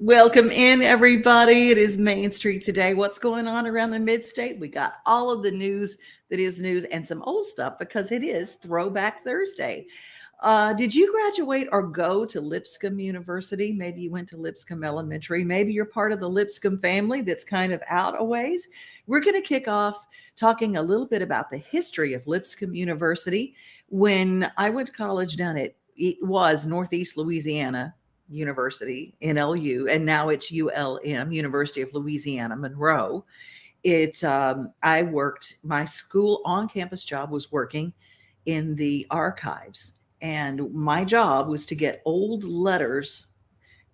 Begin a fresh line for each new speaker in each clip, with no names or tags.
Welcome in, everybody. It is Main Street today. What's going on around the mid-state? We got all of the news that is news and some old stuff because it is Throwback Thursday. Did you graduate or go to Lipscomb University? Maybe you went to Lipscomb Elementary. Maybe you're part of the Lipscomb family that's kind of out a ways. We're going to kick off talking a little bit about the history of Lipscomb University. When I went to college down at, it was Northeast Louisiana University, NLU, and now it's ULM, University of Louisiana, Monroe. I worked, my school on-campus job was working in the archives. And my job was to get old letters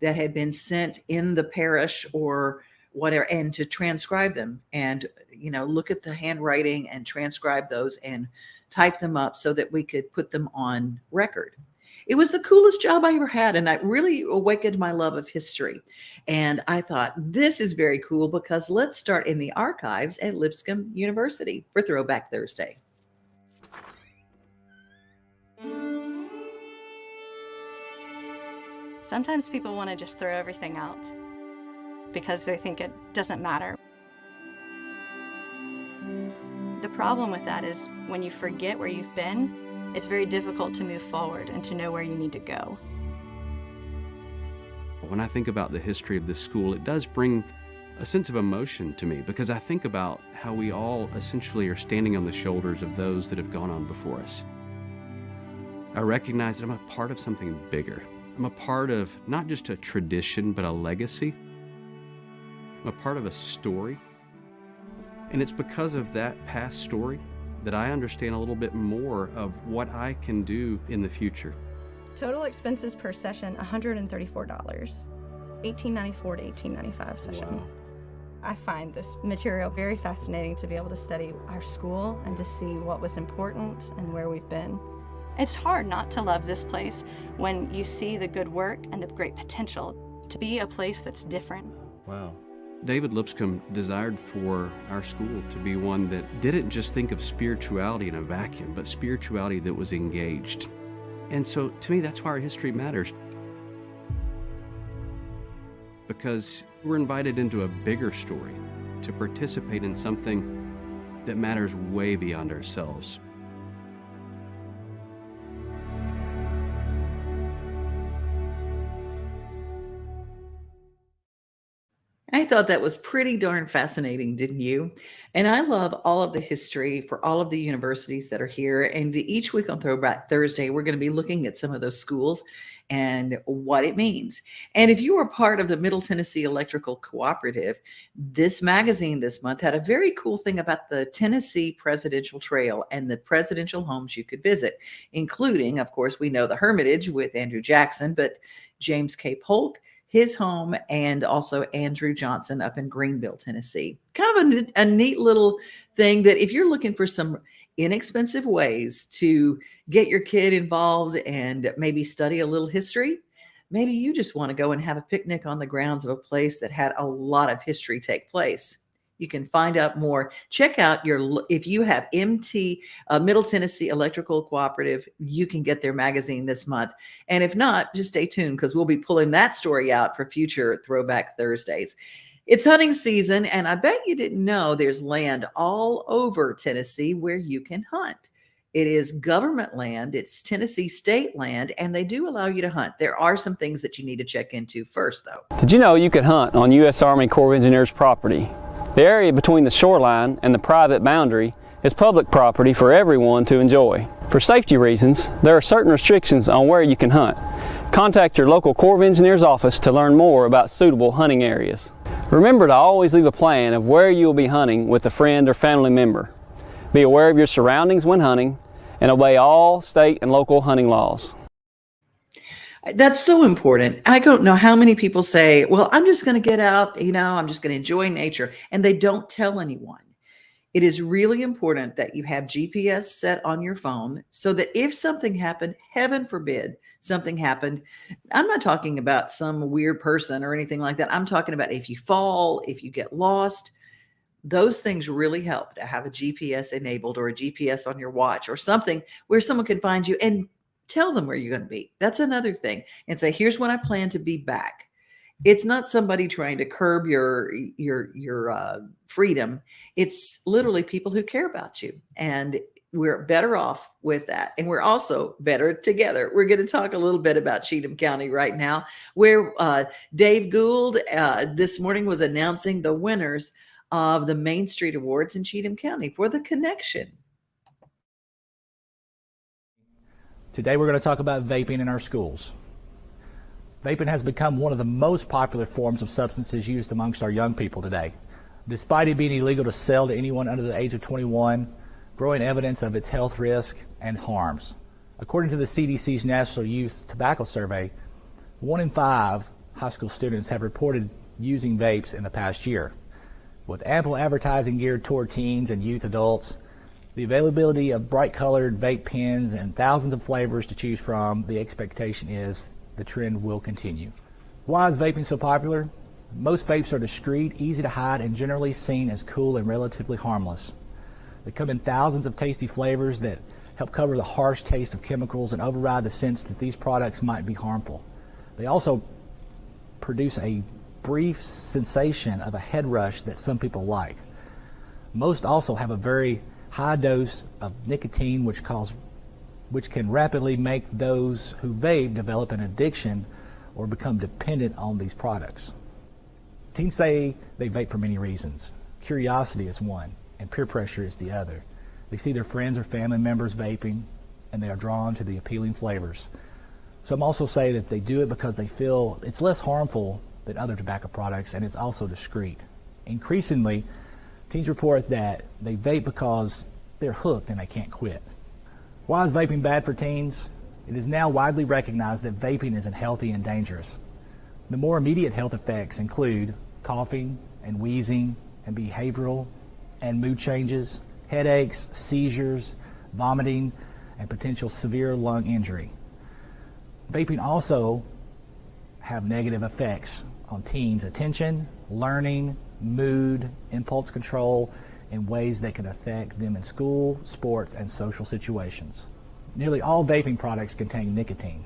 that had been sent in the parish or whatever, and to transcribe them and, look at the handwriting and transcribe those and type them up so that we could put them on record. It was the coolest job I ever had, and it really awakened my love of history. And I thought, this is very cool because let's start in the archives at Lipscomb University for Throwback Thursday.
Sometimes people want to just throw everything out because they think it doesn't matter. The problem with that is when you forget where you've been, it's very difficult to move forward and to know where you need to go.
When I think about the history of this school, it does bring a sense of emotion to me because I think about how we all essentially are standing on the shoulders of those that have gone on before us. I recognize that I'm a part of something bigger. I'm a part of not just a tradition, but a legacy. I'm a part of a story. And it's because of that past story that I understand a little bit more of what I can do in the future.
Total expenses per session, $134, $1894 to $1895 session.
Wow.
I find this material very fascinating to be able to study our school and to see what was important and where we've been. It's hard not to love this place when you see the good work and the great potential to be a place that's different.
Wow. David Lipscomb desired for our school to be one that didn't just think of spirituality in a vacuum, but spirituality that was engaged. And so to me, that's why our history matters. Because we're invited into a bigger story to participate in something that matters way beyond ourselves.
I thought that was pretty darn fascinating, didn't you? And I love all of the history for all of the universities that are here. And each week on Throwback Thursday, we're going to be looking at some of those schools and what it means. And if you are part of the Middle Tennessee Electrical Cooperative, this magazine this month had a very cool thing about the Tennessee Presidential Trail and the presidential homes you could visit, including, of course, we know the Hermitage with Andrew Jackson, but James K. Polk, his home, and also Andrew Johnson up in Greenville, Tennessee. Kind of a neat little thing that if you're looking for some inexpensive ways to get your kid involved and maybe study a little history, maybe you just want to go and have a picnic on the grounds of a place that had a lot of history take place. You can find out more. Check out if you have Middle Tennessee Electrical Cooperative, you can get their magazine this month. And if not, just stay tuned because we'll be pulling that story out for future Throwback Thursdays. It's hunting season, and I bet you didn't know there's land all over Tennessee where you can hunt. It is government land, it's Tennessee state land, and they do allow you to hunt. There are some things that you need to check into first, though.
Did you know you could hunt on U.S. Army Corps of Engineers property? The area between the shoreline and the private boundary is public property for everyone to enjoy. For safety reasons, there are certain restrictions on where you can hunt. Contact your local Corps of Engineers office to learn more about suitable hunting areas. Remember to always leave a plan of where you will be hunting with a friend or family member. Be aware of your surroundings when hunting and obey all state and local hunting laws.
That's so important. I don't know how many people say, well, I'm just going to get out, I'm just going to enjoy nature, and they don't tell anyone. It is really important that you have GPS set on your phone so that if something happened, heaven forbid something happened, I'm not talking about some weird person or anything like that. I'm talking about if you fall, if you get lost, those things really help to have a GPS enabled or a GPS on your watch or something where someone can find you and tell them where you're going to be. That's another thing. And say, here's when I plan to be back. It's not somebody trying to curb your freedom. It's literally people who care about you. And we're better off with that. And we're also better together. We're going to talk a little bit about Cheatham County right now, where Dave Gould this morning was announcing the winners of the Main Street Awards in Cheatham County for the connection.
Today we're going to talk about vaping in our schools. Vaping has become one of the most popular forms of substances used amongst our young people today. Despite it being illegal to sell to anyone under the age of 21, growing evidence of its health risk and harms. According to the CDC's National Youth Tobacco Survey, 1 in 5 high school students have reported using vapes in the past year. With ample advertising geared toward teens and youth adults, the availability of bright-colored vape pens and thousands of flavors to choose from, the expectation is the trend will continue. Why is vaping so popular? Most vapes are discreet, easy to hide, and generally seen as cool and relatively harmless. They come in thousands of tasty flavors that help cover the harsh taste of chemicals and override the sense that these products might be harmful. They also produce a brief sensation of a head rush that some people like. Most also have a very high dose of nicotine, which can rapidly make those who vape develop an addiction or become dependent on these products. Teens say they vape for many reasons. Curiosity is one, and peer pressure is the other. They see their friends or family members vaping, and they are drawn to the appealing flavors. Some also say that they do it because they feel it's less harmful than other tobacco products, and it's also discreet. Increasingly, teens report that they vape because they're hooked and they can't quit. Why is vaping bad for teens? It is now widely recognized that vaping is unhealthy and dangerous. The more immediate health effects include coughing and wheezing and behavioral and mood changes, headaches, seizures, vomiting, and potential severe lung injury. Vaping also have negative effects on teens' attention, learning, mood, impulse control, in ways that can affect them in school, sports, and social situations. Nearly all vaping products contain nicotine.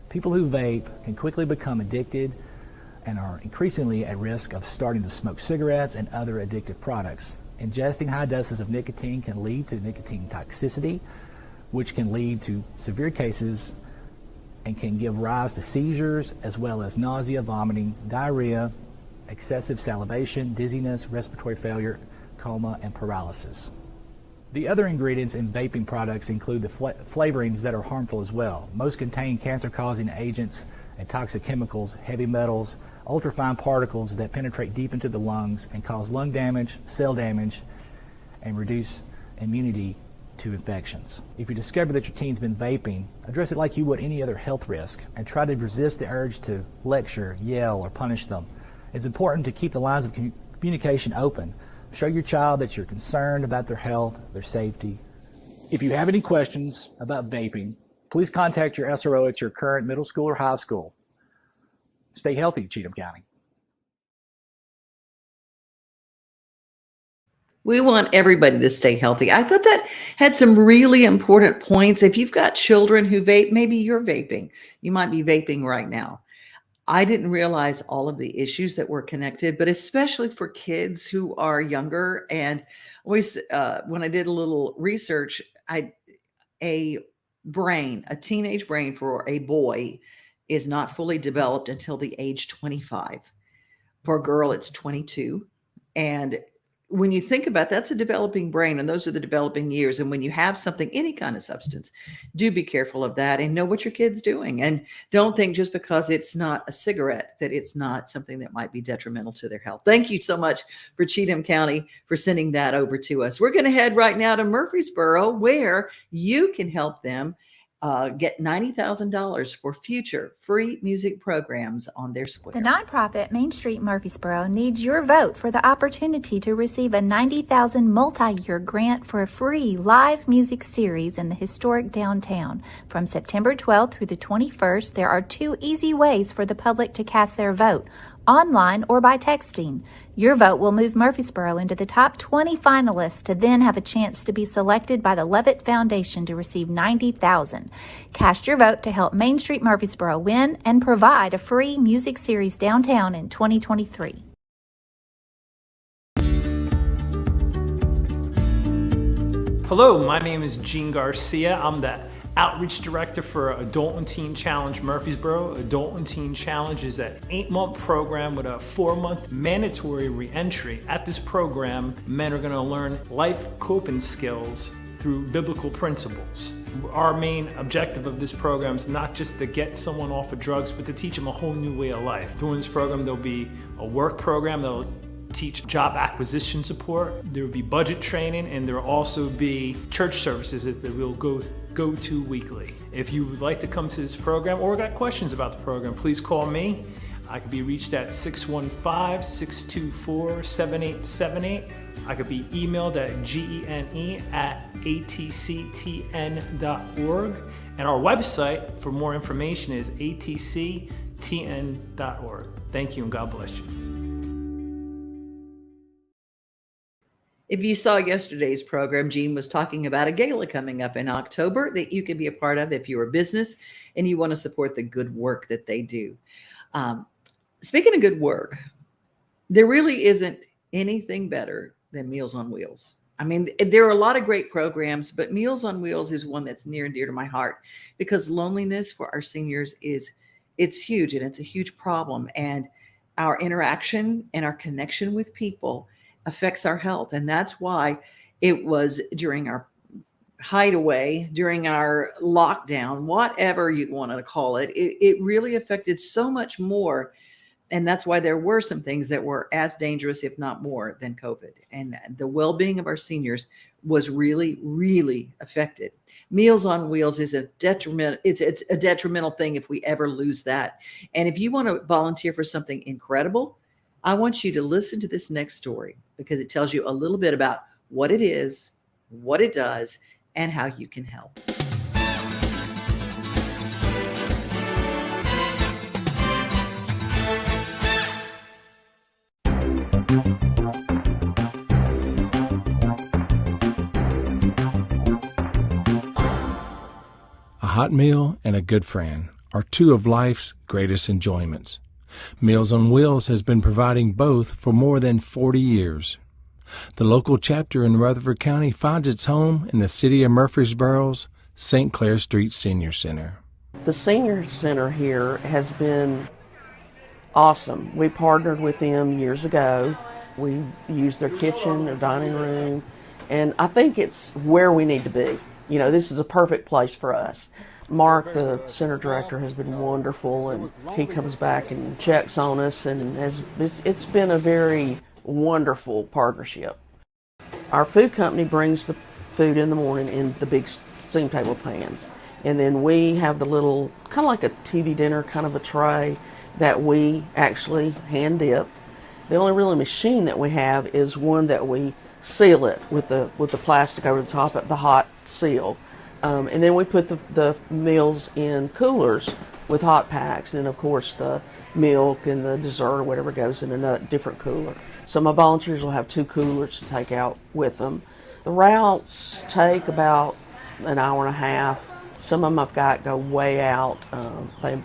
People who vape can quickly become addicted and are increasingly at risk of starting to smoke cigarettes and other addictive products. Ingesting high doses of nicotine can lead to nicotine toxicity, which can lead to severe cases and can give rise to seizures as well as nausea, vomiting, diarrhea, excessive salivation, dizziness, respiratory failure, coma, and paralysis. The other ingredients in vaping products include the flavorings that are harmful as well. Most contain cancer-causing agents and toxic chemicals, heavy metals, ultrafine particles that penetrate deep into the lungs and cause lung damage, cell damage, and reduce immunity to infections. If you discover that your teen's been vaping, address it like you would any other health risk and try to resist the urge to lecture, yell, or punish them. It's important to keep the lines of communication open. Show your child that you're concerned about their health, their safety. If you have any questions about vaping, please contact your SRO at your current middle school or high school. Stay healthy, Cheatham County.
We want everybody to stay healthy. I thought that had some really important points. If you've got children who vape, maybe you're vaping. You might be vaping right now. I didn't realize all of the issues that were connected, but especially for kids who are younger. And always, when I did a little research, a a teenage brain for a boy is not fully developed until the age 25. For a girl, it's 22. And when you think about that's a developing brain, and those are the developing years. And when you have something, any kind of substance, do be careful of that and know what your kid's doing. And don't think just because it's not a cigarette that it's not something that might be detrimental to their health. Thank you so much for Cheatham County for sending that over to us. We're going to head right now to Murfreesboro, where you can help them get $90,000 for future free music programs on their square.
The nonprofit Main Street Murfreesboro needs your vote for the opportunity to receive a $90,000 multi-year grant for a free live music series in the historic downtown. From September 12th through the 21st, there are 2 easy ways for the public to cast their vote: online or by texting. Your vote will move Murfreesboro into the top 20 finalists to then have a chance to be selected by the Levitt Foundation to receive $90,000. Cast your vote to help Main Street Murfreesboro win and provide a free music series downtown in 2023.
Hello, my name is Gene Garcia. I'm the Outreach Director for Adult and Teen Challenge Murfreesboro. Adult and Teen Challenge is an 8-month program with a 4-month mandatory re-entry. At this program, men are going to learn life coping skills through biblical principles. Our main objective of this program is not just to get someone off of drugs, but to teach them a whole new way of life. Through this program, there'll be a work program that'll teach job acquisition support. There will be budget training, and there will also be church services that we'll go to weekly. If you would like to come to this program or got questions about the program, please call me. I can be reached at 615-624-7878. I could be emailed at gene@atctn.org. And our website for more information is atctn.org. Thank you and God bless you.
If you saw yesterday's program, Gene was talking about a gala coming up in October that you can be a part of if you're a business and you want to support the good work that they do. Speaking of good work, there really isn't anything better than Meals on Wheels. I mean, there are a lot of great programs, but Meals on Wheels is one that's near and dear to my heart because loneliness for our seniors it's huge, and it's a huge problem. And our interaction and our connection with people affects our health. And that's why it was during our hideaway, during our lockdown, whatever you want to call it, it really affected so much more. And that's why there were some things that were as dangerous, if not more, than COVID. And the well-being of our seniors was really, really affected. Meals on Wheels is a detriment. It's a detrimental thing if we ever lose that. And if you want to volunteer for something incredible, I want you to listen to this next story because it tells you a little bit about what it is, what it does, and how you can help.
A hot meal and a good friend are 2 of life's greatest enjoyments. Meals on Wheels has been providing both for more than 40 years. The local chapter in Rutherford County finds its home in the city of Murfreesboro's St. Clair Street Senior Center.
The Senior Center here has been awesome. We partnered with them years ago. We used their kitchen, their dining room, and I think it's where we need to be. You know, this is a perfect place for us. Mark, the center director, has been wonderful, and he comes back and checks on us, and it's been a very wonderful partnership. Our food company brings the food in the morning in the big steam table pans, and then we have the little, kind of like a TV dinner kind of a tray that we actually hand dip. The only really machine that we have is one that we seal it with the plastic over the top of the hot seal. And then we put the meals in coolers with hot packs. And of course the milk and the dessert or whatever goes in a different cooler. So my volunteers will have 2 coolers to take out with them. The routes take about an hour and a half. Some of them I've got go way out. They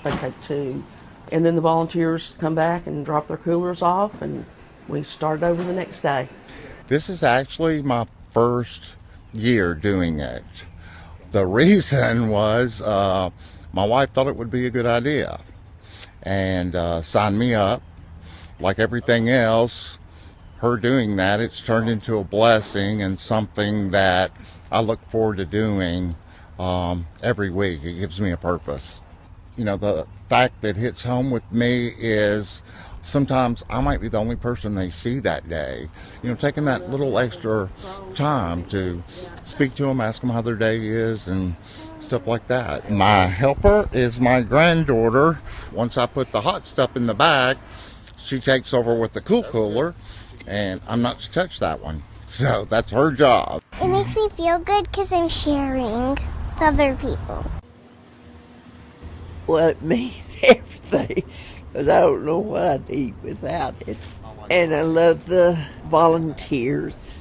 take 2 And then the volunteers come back and drop their coolers off, and we start over the next day.
This is actually my first year doing it. The reason was my wife thought it would be a good idea and signed me up. Like everything else, her doing that, it's turned into a blessing and something that I look forward to doing every week. It gives me a purpose. You know, the fact that hits home with me is sometimes I might be the only person they see that day. You know, taking that little extra time to speak to them, ask them how their day is and stuff like that. My helper is my granddaughter. Once I put the hot stuff in the bag, she takes over with the cool cooler, and I'm not to touch that one. So that's her job.
It makes me feel good because I'm sharing with other people.
Well, it means everything, because I don't know what I'd eat without it. And I love the volunteers.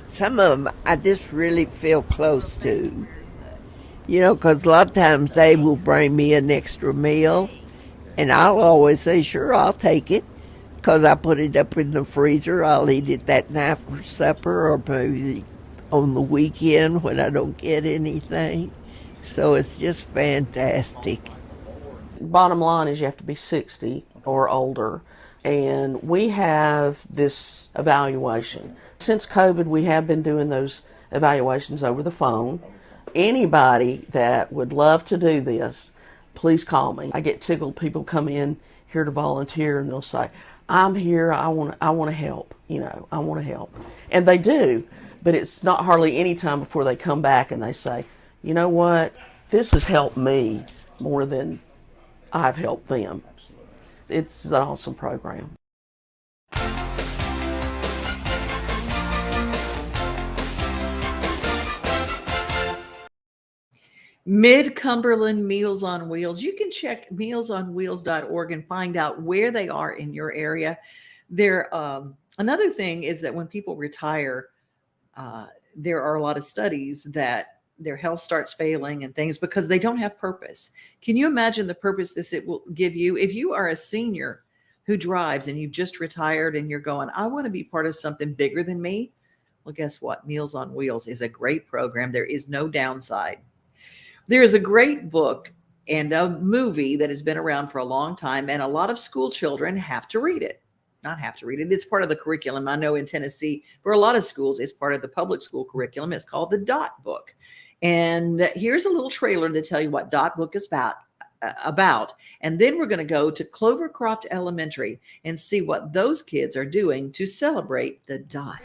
Some of them I just really feel close to. You know, because a lot of times they will bring me an extra meal, and I'll always say, sure, I'll take it, because I put it up in the freezer. I'll eat it that night for supper, or maybe on the weekend when I don't get anything. So it's just fantastic.
Bottom line is you have to be 60 or older, and we have this evaluation. Since COVID, we have been doing those evaluations over the phone. Anybody that would love to do this, please call me. I get tickled. People come in here to volunteer and they'll say, I'm here, I want to help, you know, I want to help. And they do, but it's not hardly any time before they come back and they say, you know what, this has helped me more than I've helped them. It's an awesome program.
Mid-Cumberland Meals on Wheels. You can check mealsonwheels.org and find out where they are in your area. There, another thing is that when people retire, there are a lot of studies that their health starts failing and things because they don't have purpose. Can you imagine the purpose this it will give you? If you are a senior who drives and you've just retired and you're going, I want to be part of something bigger than me. Well, guess what? Meals on Wheels is a great program. There is no downside. There is a great book and a movie that has been around for a long time, and a lot of school children have to read it. Not have to read it. It's part of the curriculum. I know in Tennessee, for a lot of schools, it's part of the public school curriculum. It's called the Dot Book. And here's a little trailer to tell you what Dot Book is about. And then we're going to go to Clovercroft Elementary and see what those kids are doing to celebrate the Dot.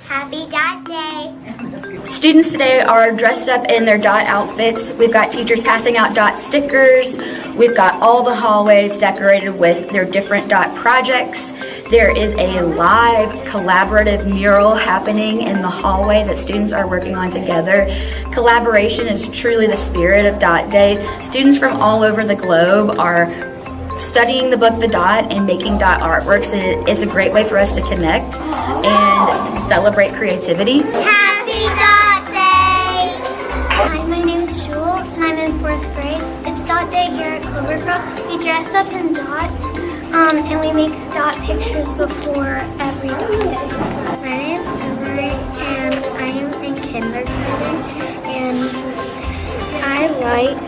Happy Dot Day!
Students today are dressed up in their Dot outfits. We've got teachers passing out Dot stickers. We've got all the hallways decorated with their different Dot projects. There is a live collaborative mural happening in the hallway that students are working on together. Collaboration is truly the spirit of Dot Day. Students from all over the globe are studying the book The Dot and making Dot artworks. It's a great way for us to connect and celebrate creativity.
Happy Dot Day! Hi, my name's Jules and I'm in 4th grade. It's Dot Day here at Clovercroft. We dress up in dots. And we make dot pictures before every dot. My name's Emery, and I am in kindergarten, and I like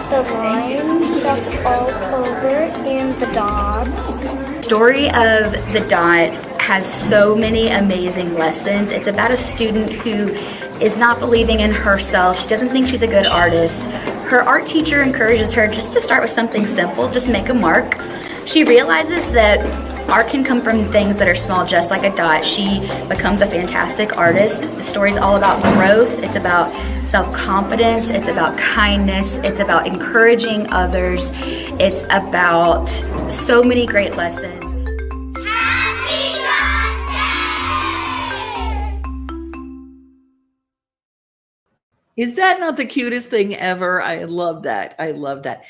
the lines that's all over and the dots.
The story of the dot has so many amazing lessons. It's about a student who is not believing in herself. She doesn't think she's a good artist. Her art teacher encourages her just to start with something simple, just make a mark. She realizes that art can come from things that are small, just like a dot. She becomes a fantastic artist. The story's all about growth. It's about self-confidence. It's about kindness. It's about encouraging others. It's about so many great lessons.
Is that not the cutest thing ever? I love that. I love that.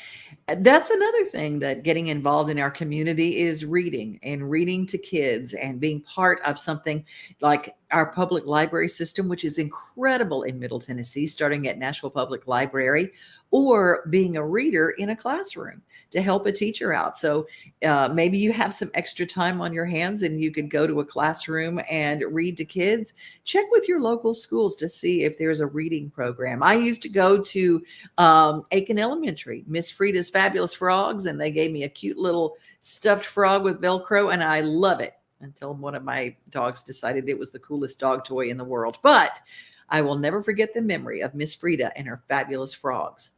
That's another thing that getting involved in our community is reading and reading to kids and being part of something like our public library system, which is incredible in Middle Tennessee, starting at Nashville Public Library, or being a reader in a classroom to help a teacher out. So maybe you have some extra time on your hands and you could go to a classroom and read to kids. Check with your local schools to see if there's a reading program. I used to go to Aiken Elementary, Miss Frida's Fabulous Frogs, and they gave me a cute little stuffed frog with Velcro, and I love it until one of my dogs decided it was the coolest dog toy in the world. But I will never forget the memory of Miss Frida and her fabulous frogs.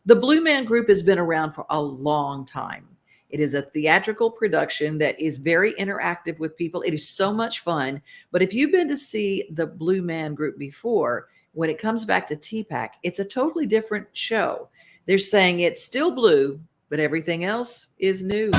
The Blue Man Group has been around for a long time. It is a theatrical production that is very interactive with people. It is so much fun. But if you've been to see the Blue Man Group before, when it comes back to TPAC, it's a totally different show. They're saying it's still blue, but everything else is new.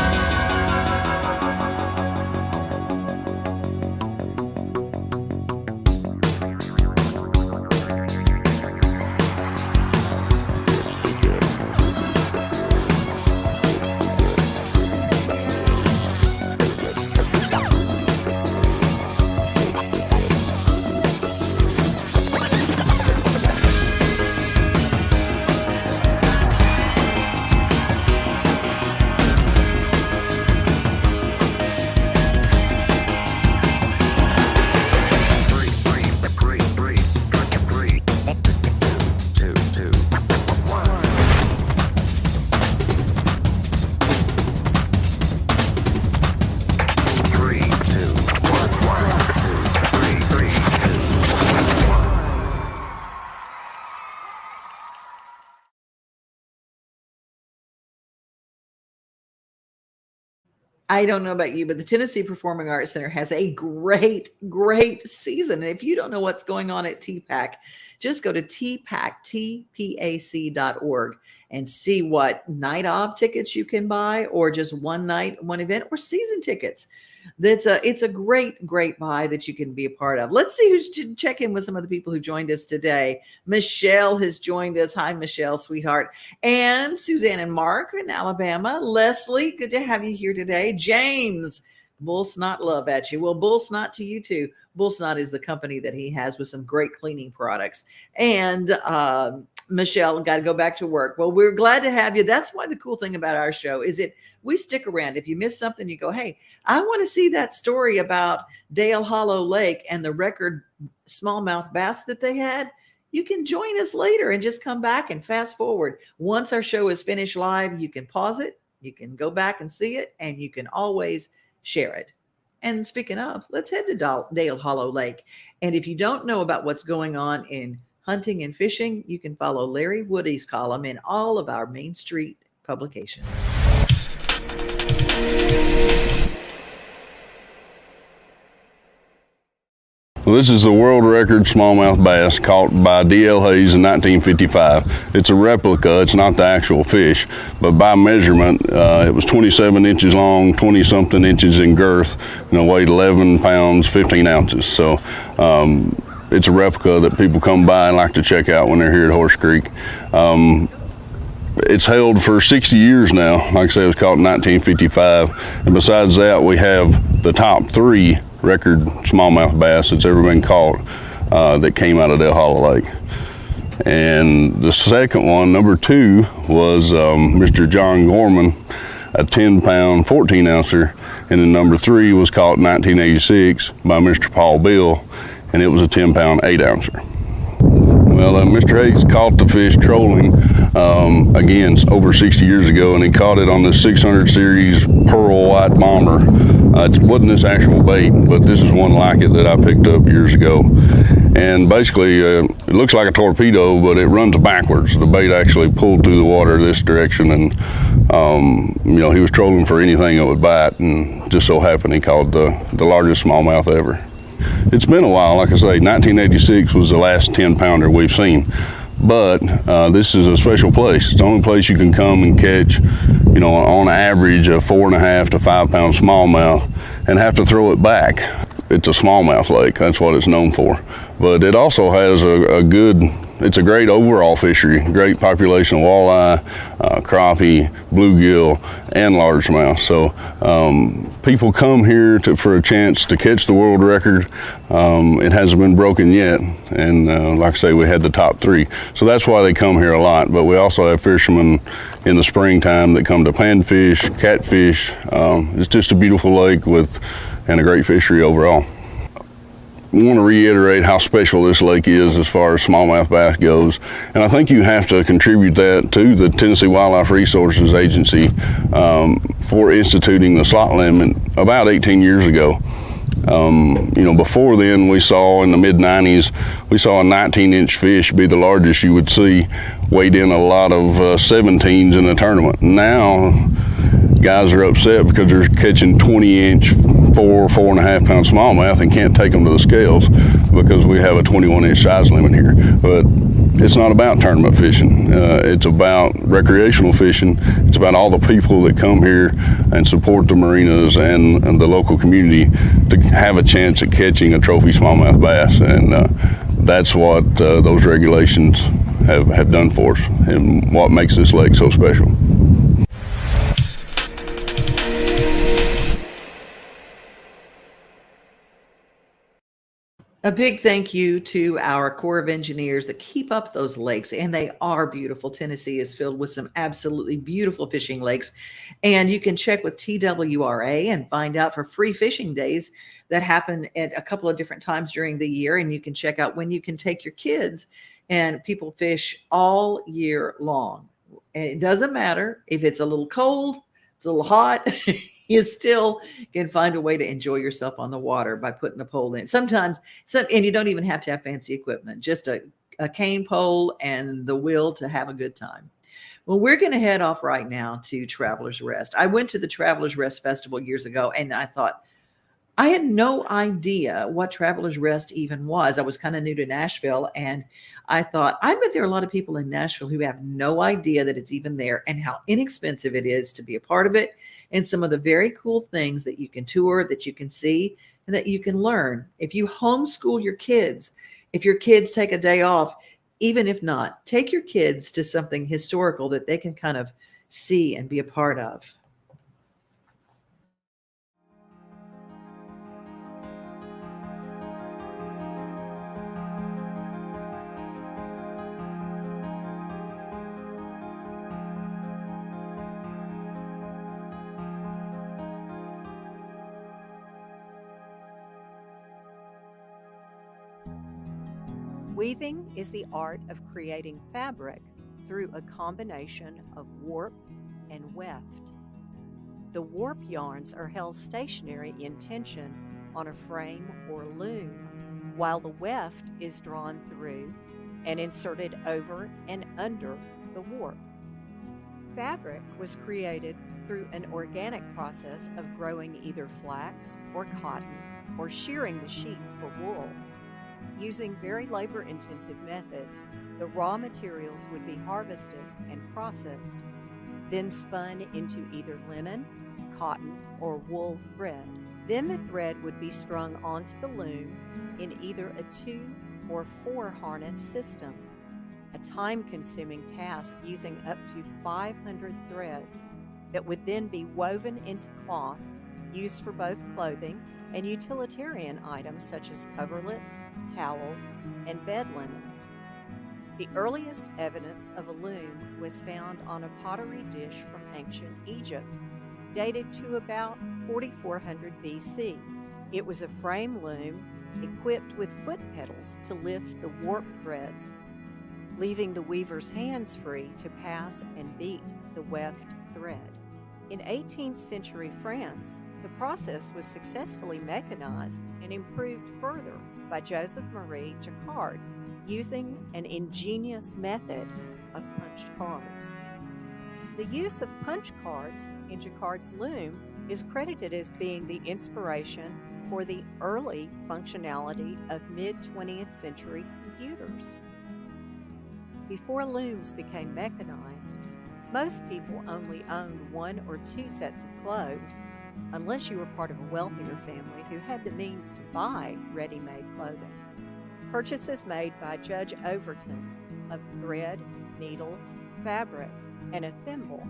I don't know about you, but the Tennessee Performing Arts Center has a great season. And if you don't know what's going on at TPAC, just go to tpac.org and see what night of tickets you can buy, or just one night, one event, or season tickets. It's a great buy that you can be a part of. Let's see who's to check in with some of the people who joined us today. Michelle has joined us. Hi, Michelle, sweetheart. And Suzanne and Mark in Alabama. Leslie, good to have you here today. James, Bull Snot love at you. Well, Bull Snot to you too. Bull Snot is the company that he has with some great cleaning products. And Michelle, got to go back to work. Well, we're glad to have you. That's why the cool thing about our show is we stick around. If you miss something, you go, hey, I want to see that story about Dale Hollow Lake and the record smallmouth bass that they had. You can join us later and just come back and fast forward. Once our show is finished live, you can pause it, you can go back and see it, and you can always share it. And speaking of, let's head to Dale Hollow Lake. And if you don't know about what's going on in hunting and fishing, you can follow Larry Woody's column in all of our Main Street publications.
Well, this is the world record smallmouth bass caught by D.L. Hayes in 1955. It's a replica, it's not the actual fish, but by measurement, it was 27 inches long, 20-something inches in girth, and it weighed 11 pounds, 15 ounces. So it's a replica that people come by and like to check out when they're here at Horse Creek. It's held for 60 years now. Like I said, it was caught in 1955. And besides that, we have the top 3 record smallmouth bass that's ever been caught that came out of Dale Hollow Lake. And the second one, number 2, was Mr. John Gorman a 10-pound 14-ouncer, and then number 3 was caught in 1986 by Mr. Paul Bill, and it was a 10-pound 8-ouncer. Well, Mr. Hayes caught the fish trolling, again, over 60 years ago, and he caught it on the 600 series pearl white bomber. It wasn't this actual bait, but this is one like it that I picked up years ago. And basically, it looks like a torpedo, but it runs backwards. The bait actually pulled through the water this direction, and he was trolling for anything that would bite, and just so happened he caught the largest smallmouth ever. It's been a while. Like I say, 1986 was the last 10-pounder we've seen. But this is a special place. It's the only place you can come and catch, on average a 4.5 to 5 pound smallmouth and have to throw it back. It's a smallmouth lake. That's what it's known for. But it also has it's a great overall fishery, great population of walleye, crappie, bluegill, and largemouth. So people come here for a chance to catch the world record. It hasn't been broken yet, and like I say, we had the top 3. So that's why they come here a lot. But we also have fishermen in the springtime that come to panfish, catfish. It's just a beautiful lake and a great fishery overall. I want to reiterate how special this lake is as far as smallmouth bass goes, and I think you have to contribute that to the Tennessee Wildlife Resources Agency for instituting the slot limit about 18 years ago. Before then, we saw in the mid-90s, we saw a 19-inch fish be the largest you would see, weighed in a lot of 17s in a tournament. Now, guys are upset because they're catching 20-inch, 4.5 pound smallmouth and can't take them to the scales because we have a 21-inch size limit here. But it's not about tournament fishing. It's about recreational fishing. It's about all the people that come here and support the marinas and the local community to have a chance at catching a trophy smallmouth bass. And that's what those regulations have done for us and what makes this lake so special.
A big thank you to our Corps of Engineers that keep up those lakes, and they are beautiful. Tennessee is filled with some absolutely beautiful fishing lakes, and you can check with TWRA and find out for free fishing days that happen at a couple of different times during the year, and you can check out when you can take your kids, and people fish all year long. And it doesn't matter if it's a little cold, it's a little hot, you still can find a way to enjoy yourself on the water by putting a pole in. Sometimes, and you don't even have to have fancy equipment, just a cane pole and the will to have a good time. Well, we're going to head off right now to Travelers Rest. I went to the Travelers Rest Festival years ago, and I thought, I had no idea what Travelers Rest even was. I was kind of new to Nashville, and I thought, I bet there are a lot of people in Nashville who have no idea that it's even there and how inexpensive it is to be a part of it, and some of the very cool things that you can tour, that you can see, and that you can learn. If you homeschool your kids, if your kids take a day off, even if not, take your kids to something historical that they can kind of see and be a part of.
Weaving is the art of creating fabric through a combination of warp and weft. The warp yarns are held stationary in tension on a frame or loom, while the weft is drawn through and inserted over and under the warp. Fabric was created through an organic process of growing either flax or cotton or shearing the sheep for wool. Using very labor-intensive methods, the raw materials would be harvested and processed, then spun into either linen, cotton, or wool thread. Then the thread would be strung onto the loom in either a 2 or 4 harness system, a time-consuming task using up to 500 threads that would then be woven into cloth used for both clothing and utilitarian items such as coverlets, towels, and bed linens. The earliest evidence of a loom was found on a pottery dish from ancient Egypt dated to about 4400 BC. It was a frame loom equipped with foot pedals to lift the warp threads, leaving the weaver's hands free to pass and beat the weft thread. In 18th century France, the process was successfully mechanized and improved further by Joseph-Marie Jacquard using an ingenious method of punched cards. The use of punch cards in Jacquard's loom is credited as being the inspiration for the early functionality of mid-20th century computers. Before looms became mechanized, most people only owned 1 or 2 sets of clothes, unless you were part of a wealthier family who had the means to buy ready-made clothing. Purchases made by Judge Overton of thread, needles, fabric, and a thimble,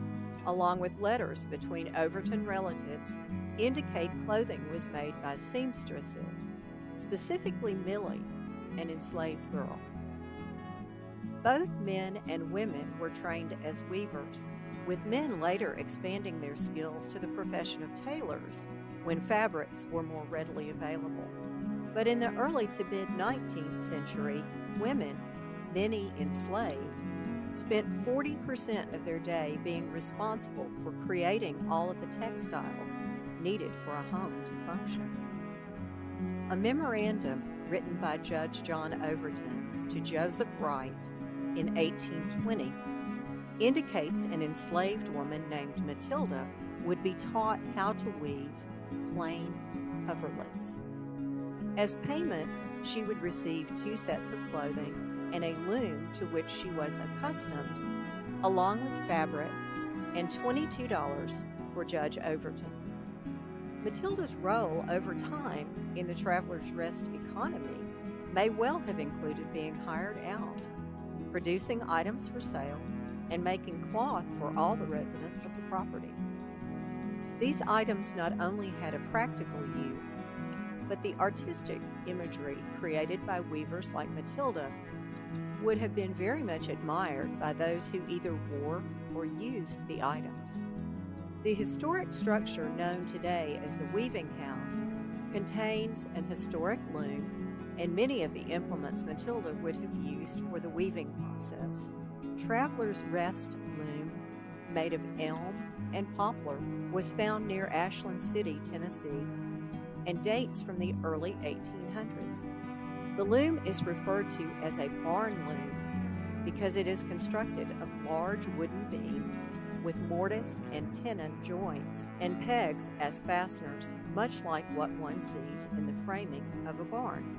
along with letters between Overton relatives, indicate clothing was made by seamstresses, specifically Millie, an enslaved girl. Both men and women were trained as weavers, with men later expanding their skills to the profession of tailors when fabrics were more readily available. But in the early to mid-19th century, women, many enslaved, spent 40% of their day being responsible for creating all of the textiles needed for a home to function. A memorandum written by Judge John Overton to Joseph Wright in 1820 indicates an enslaved woman named Matilda would be taught how to weave plain coverlets. As payment, she would receive 2 sets of clothing and a loom to which she was accustomed, along with fabric, and $22 for Judge Overton. Matilda's role over time in the Traveler's Rest economy may well have included being hired out, producing items for sale, and making cloth for all the residents of the property. These items not only had a practical use, but the artistic imagery created by weavers like Matilda would have been very much admired by those who either wore or used the items. The historic structure known today as the Weaving House contains an historic loom and many of the implements Matilda would have used for the weaving process. Traveler's Rest loom, made of elm and poplar, was found near Ashland City, Tennessee, and dates from the early 1800s. The loom is referred to as a barn loom because it is constructed of large wooden beams with mortise and tenon joints and pegs as fasteners, much like what one sees in the framing of a barn.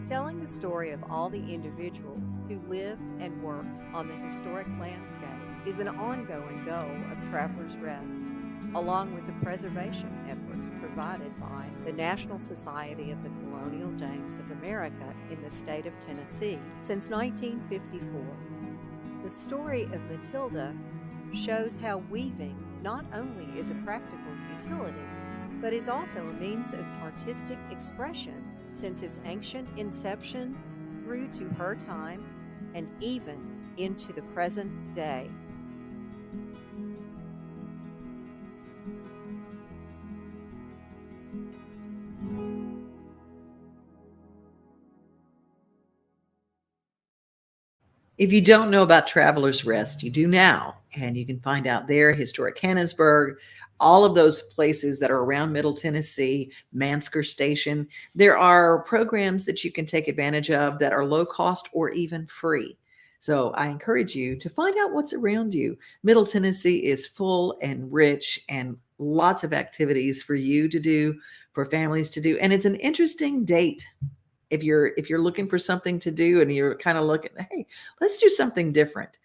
Telling the story of all the individuals who lived and worked on the historic landscape is an ongoing goal of Traveler's Rest, along with the preservation efforts provided by the National Society of the Colonial Dames of America in the state of Tennessee since 1954. The story of Matilda shows how weaving not only is a practical utility, but is also a means of artistic expression since its ancient inception through to her time and even into the present day.
If you don't know about Traveler's Rest, you do now, and you can find out there, historic Canonsburg, all of those places that are around Middle Tennessee, Mansker Station. There are programs that you can take advantage of that are low cost or even free. So I encourage you to find out what's around you. Middle Tennessee is full and rich and lots of activities for you to do, for families to do. And it's an interesting date. If you're looking for something to do and you're kind of looking, hey, let's do something different.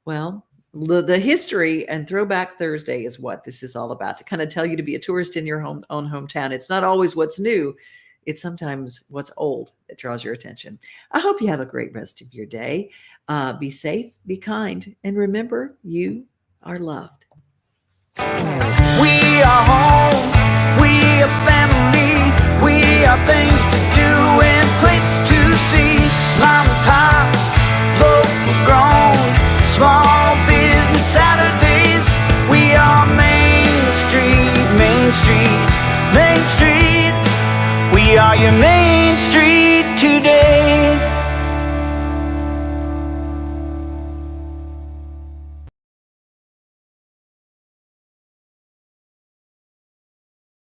Well, the history and Throwback Thursday is what this is all about, to kind of tell you to be a tourist in your own hometown. It's not always what's new. It's sometimes what's old that draws your attention. I hope you have a great rest of your day. Be safe, be kind, and remember, you are loved.
We are home, we are family, we are things to do and places to see. Mama